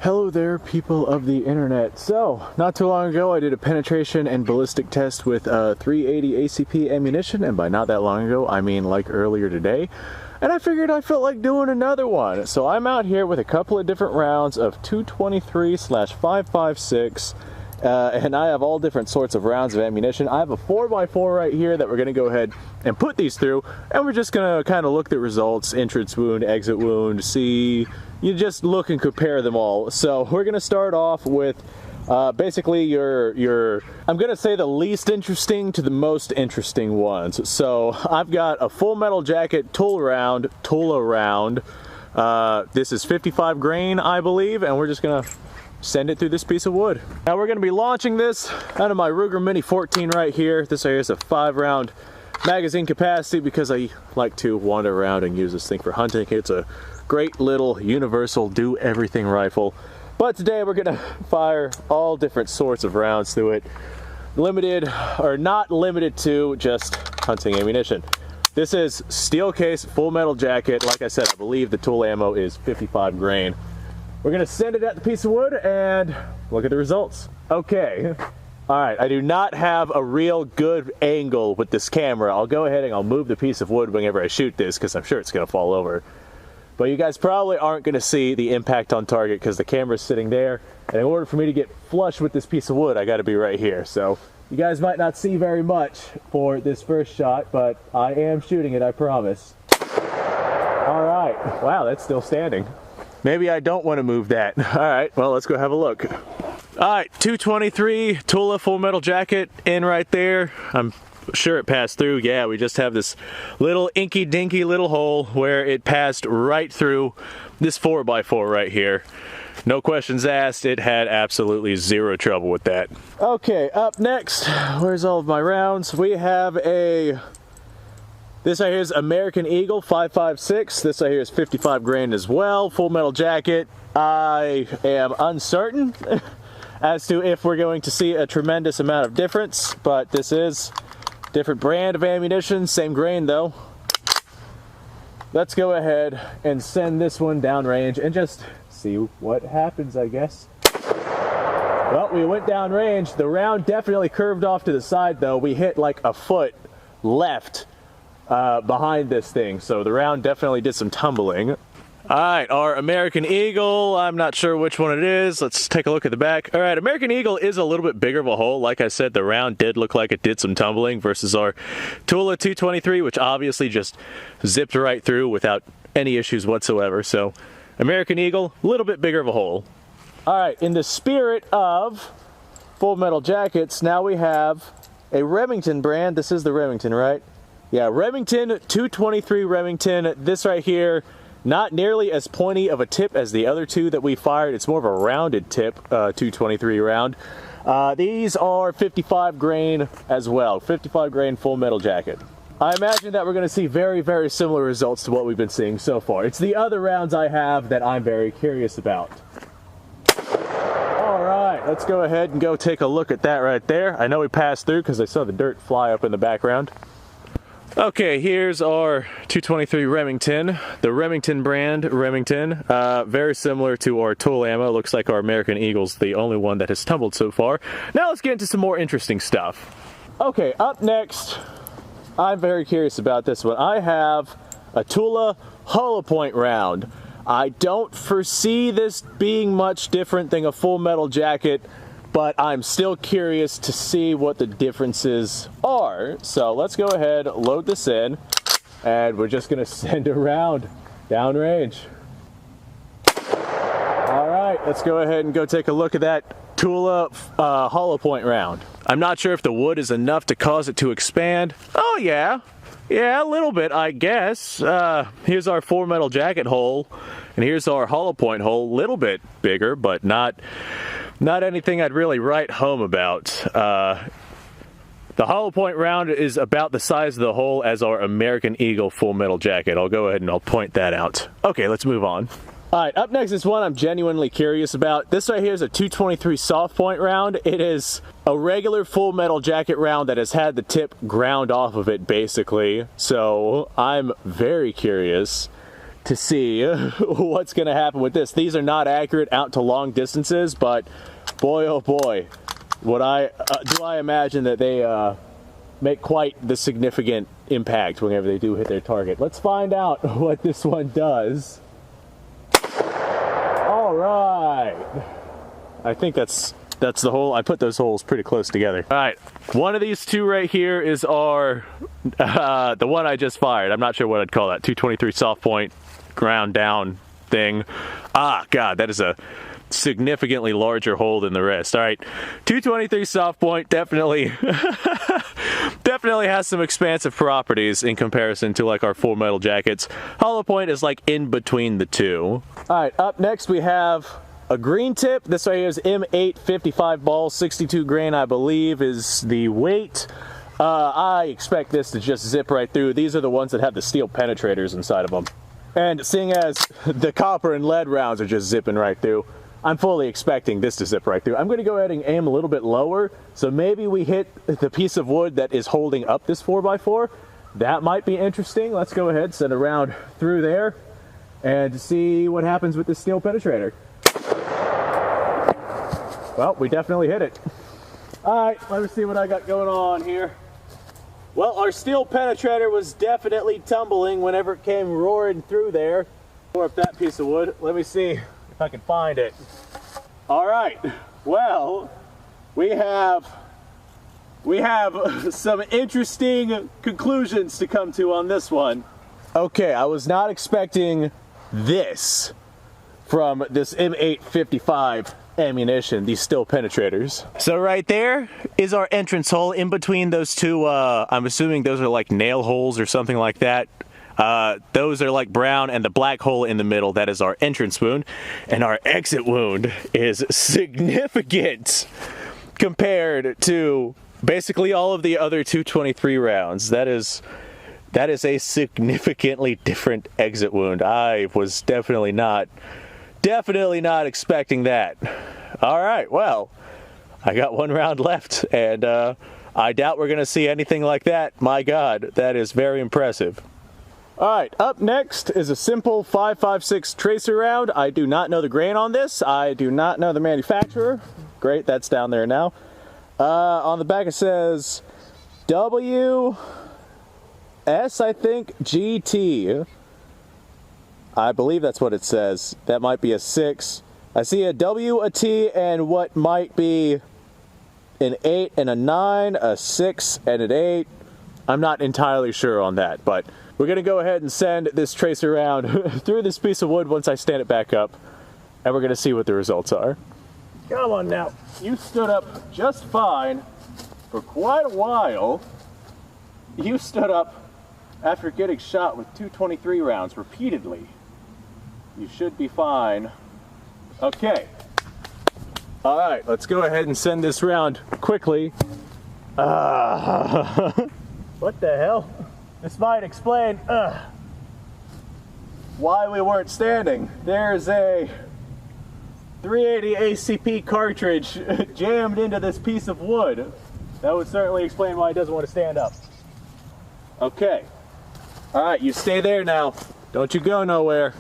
Hello there, people of the internet. So, not too long ago I did a penetration and ballistic test with 380 ACP ammunition, and by not that long ago I mean like earlier today. And I figured I felt like doing another one. So I'm out here with a couple of different rounds of 223/556, and I have all different sorts of rounds of ammunition. I have a 4x4 right here that we're going to go ahead and put these through, and we're just going to kind of look at the results, entrance wound, exit wound, see, you just look and compare them all. So we're going to start off with basically your I'm gonna say the least interesting to the most interesting ones. So I've got a Full Metal Jacket Tula round. This is 55 grain, I believe, and we're just gonna send it through this piece of wood. Now we're gonna be launching this out of my Ruger Mini 14 right here. This right here is a 5-round magazine capacity because I like to wander around and use this thing for hunting. It's a great little universal do everything rifle. But today we're gonna fire all different sorts of rounds through it. Limited, or not limited to, just hunting ammunition. This is steel case, Full Metal Jacket. Like I said, I believe the Tula ammo is 55 grain. We're gonna send it at the piece of wood and look at the results. Okay. All right, I do not have a real good angle with this camera. I'll go ahead and I'll move the piece of wood whenever I shoot this because I'm sure it's gonna fall over. But you guys probably aren't going to see the impact on target because the camera's sitting there. And in order for me to get flush with this piece of wood, I got to be right here. So you guys might not see very much for this first shot, but I am shooting it, I promise. All right. Wow, that's still standing. Maybe I don't want to move that. All right, well, let's go have a look. All right, 223 Tula Full Metal Jacket in right there. I'm sure it passed through. Yeah, we just have this little inky dinky little hole where it passed right through this 4x4 right here. No questions asked. It had absolutely zero trouble with that. Okay, up next, where's all of my rounds? We have this right here is American Eagle 556. This right here is 55 grain as well. Full Metal Jacket. I am uncertain as to if we're going to see a tremendous amount of difference, but this is different brand of ammunition, same grain though. Let's go ahead and send this one downrange and just see what happens, I guess. Well, we went downrange. The round definitely curved off to the side though. We hit like a foot left behind this thing, so the round definitely did some tumbling. All right, our American Eagle, I'm not sure which one it is. Let's take a look at the back. All right, American Eagle is a little bit bigger of a hole. Like I said, the round did look like it did some tumbling versus our Tula 223, which obviously just zipped right through without any issues whatsoever. So American Eagle, a little bit bigger of a hole. All right, in the spirit of Full Metal Jackets, now we have a Remington brand. This is the Remington, right? Yeah, Remington 223 Remington. This right here, not nearly as pointy of a tip as the other two that we fired. It's more of a rounded tip, 223 round. These are 55 grain as well, 55 grain Full Metal Jacket. I imagine that we're going to see very, very similar results to what we've been seeing so far. It's the other rounds I have that I'm very curious about. All right, let's go ahead and go take a look at that right there. I know we passed through because I saw the dirt fly up in the background. Okay, here's our 223 Remington, the Remington brand Remington. Very similar to our Tula ammo. Looks like our American Eagle's the only one that has tumbled so far. Now let's get into some more interesting stuff. Okay, up next, I'm very curious about this one. I have a Tula hollow point round. I don't foresee this being much different than a Full Metal Jacket, but I'm still curious to see what the differences are. So let's go ahead, load this in, and we're just gonna send a round downrange. All right, let's go ahead and go take a look at that Tula hollow point round. I'm not sure if the wood is enough to cause it to expand. Oh yeah, a little bit, I guess. Here's our Full Metal Jacket hole, and here's our hollow point hole. Little bit bigger, but not anything I'd really write home about. The hollow point round is about the size of the hole as our American Eagle Full Metal Jacket. I'll go ahead and I'll point that out. Okay, let's move on. All right, up next is one I'm genuinely curious about. This right here is a 223 soft point round. It is a regular Full Metal Jacket round that has had the tip ground off of it, basically. So I'm very curious to see what's going to happen with this. These are not accurate out to long distances, but boy, oh boy, do I imagine that they make quite the significant impact whenever they do hit their target. Let's find out what this one does. All right. I think that's the hole. I put those holes pretty close together. All right, one of these two right here is our, the one I just fired. I'm not sure what I'd call that. 223 soft point, ground down thing. Ah, God, that is a significantly larger hole than the rest. All right, 223 soft point definitely definitely has some expansive properties in comparison to like our full metal jackets. Hollow point is like in between the two. All right, up next we have a green tip. This right here is M855 ball, 62 grain I believe is the weight. I expect this to just zip right through. These are the ones that have the steel penetrators inside of them. And seeing as the copper and lead rounds are just zipping right through, I'm fully expecting this to zip right through. I'm going to go ahead and aim a little bit lower, so maybe we hit the piece of wood that is holding up this 4x4. That might be interesting. Let's go ahead, send a round through there, and see what happens with this steel penetrator. Well, we definitely hit it. All right, let me see what I got going on here. Well, our steel penetrator was definitely tumbling whenever it came roaring through there. Tore up that piece of wood. Let me see if I can find it. All right, well, we have some interesting conclusions to come to on this one. Okay, I was not expecting this from this M855 ammunition, these steel penetrators. So right there is our entrance hole in between those two, I'm assuming those are like nail holes or something like that. Those are like brown, and the black hole in the middle, that is our entrance wound. And our exit wound is significant compared to basically all of the other 223 rounds. That is a significantly different exit wound. I was definitely not expecting that. All right, well, I got one round left, and I doubt we're gonna see anything like that. My God, that is very impressive. All right, up next is a simple 5.56 tracer round. I do not know the grain on this. I do not know the manufacturer. Great, that's down there now. On the back it says WS, I think, GT. I believe that's what it says. That might be a 6. I see a W, a T, and what might be an 8 and a 9, a 6 and an 8. I'm not entirely sure on that, but we're going to go ahead and send this tracer round through this piece of wood once I stand it back up, and we're going to see what the results are. Come on now. You stood up just fine for quite a while. You stood up after getting shot with 223 rounds repeatedly. You should be fine. Okay. All right, let's go ahead and send this round quickly. What the hell? This might explain why we weren't standing. There's a 380 ACP cartridge jammed into this piece of wood. That would certainly explain why it doesn't want to stand up. Okay. All right, you stay there now. Don't you go nowhere.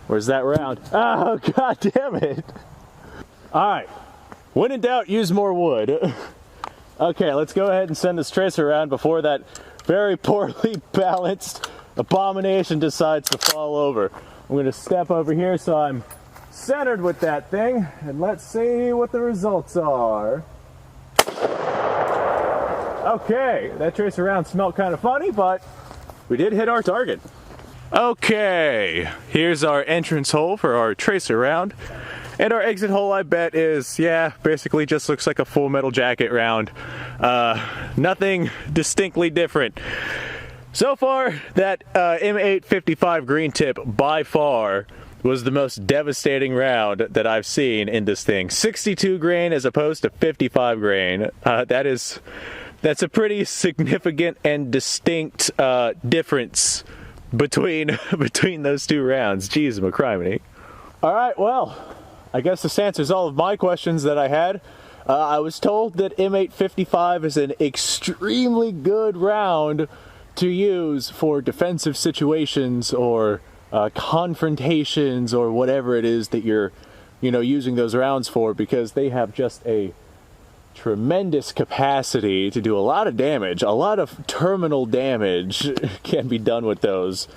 Where's that round? Oh, God damn it. All right. When in doubt, use more wood. Okay, let's go ahead and send this tracer around before that very poorly balanced abomination decides to fall over. I'm going to step over here so I'm centered with that thing, and let's see what the results are. Okay, that tracer round smelled kind of funny, but we did hit our target. Okay, here's our entrance hole for our tracer round. And our exit hole, I bet, is, yeah, basically just looks like a full metal jacket round. Nothing distinctly different. So far, that M855 green tip, by far, was the most devastating round that I've seen in this thing. 62 grain as opposed to 55 grain. That's a pretty significant and distinct difference between those two rounds. Jeez, McCriminy. All right, well, I guess this answers all of my questions that I had. I was told that M855 is an extremely good round to use for defensive situations or confrontations or whatever it is that you're, you know, using those rounds for, because they have just a tremendous capacity to do a lot of damage. A lot of terminal damage can be done with those.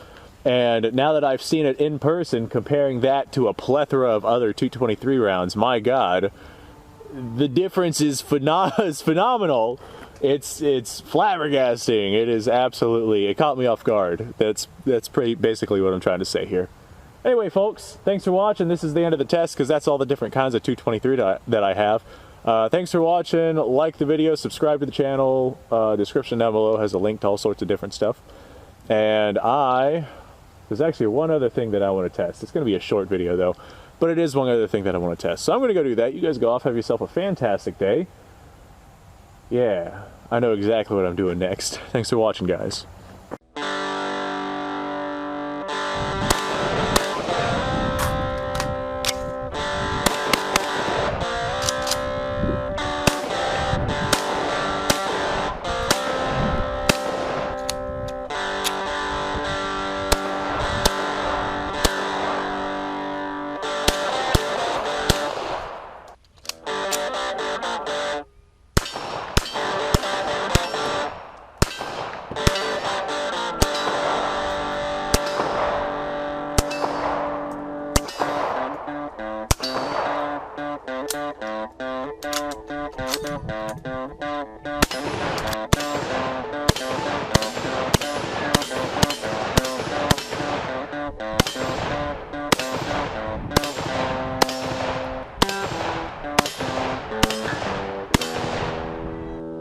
And now that I've seen it in person, comparing that to a plethora of other 223 rounds, my God, the difference is phenomenal. It's flabbergasting. It is absolutely, it caught me off guard. That's pretty basically what I'm trying to say here. Anyway, folks, thanks for watching. This is the end of the test, because that's all the different kinds of 223 that I have. Thanks for watching. Like the video, subscribe to the channel. Description down below has a link to all sorts of different stuff. And there's actually one other thing that I want to test. It's going to be a short video though, but it is one other thing that I want to test. So I'm going to go do that. You guys go off, have yourself a fantastic day. Yeah, I know exactly what I'm doing next. Thanks for watching, guys.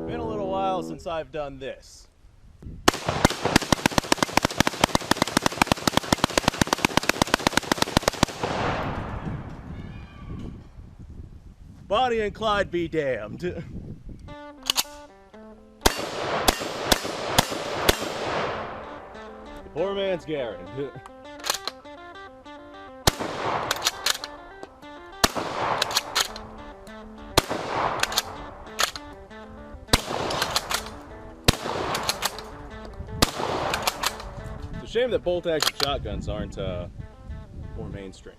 Been a little while since I've done this. Bonnie and Clyde be damned. Poor man's Garen. It's a shame that bolt-action shotguns aren't more mainstream.